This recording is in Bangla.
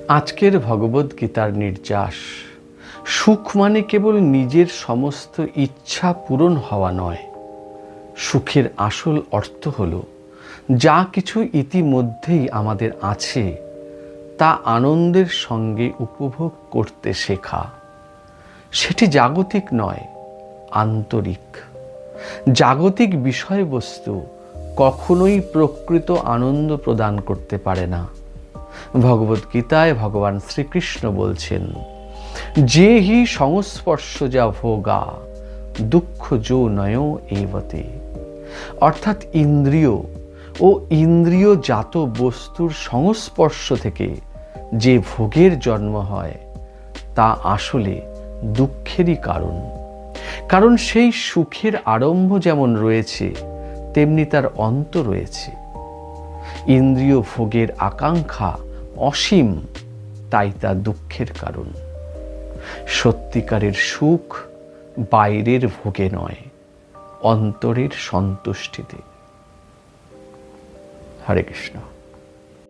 আজকের ভগবদ্গীতার নির্যাস, সুখ মানে কেবল নিজের সমস্ত ইচ্ছা পূরণ হওয়া নয়। সুখের আসল অর্থ হল যা কিছু ইতিমধ্যেই আমাদের আছে তা আনন্দের সঙ্গে উপভোগ করতে শেখা। সেটি জাগতিক নয়, আন্তরিক। জাগতিক বিষয়বস্তু কখনোই প্রকৃত আনন্দ প্রদান করতে পারে না। ভগবদ্গীতায় ভগবান শ্রীকৃষ্ণ বলছেন, যে হি সংস্পর্শজা ভোগা দুঃখ যো নয় এইবতে। অর্থাৎ ইন্দ্রিয় ও ইন্দ্রিয়জাত বস্তুর সংস্পর্শ থেকে যে ভোগের জন্ম হয় তা আসলে দুঃখেরই কারণ। কারণ সেই সুখের আরম্ভ যেমন রয়েছে তেমনি তার অন্ত রয়েছে। ইন্দ্রিয় ভোগের আকাঙ্ক্ষা অসীম, তাই তা দুঃখের কারণ। সত্যিকারের সুখ বাইরের ভোগে নয়, অন্তরের সন্তুষ্টিতে। হরে কৃষ্ণ।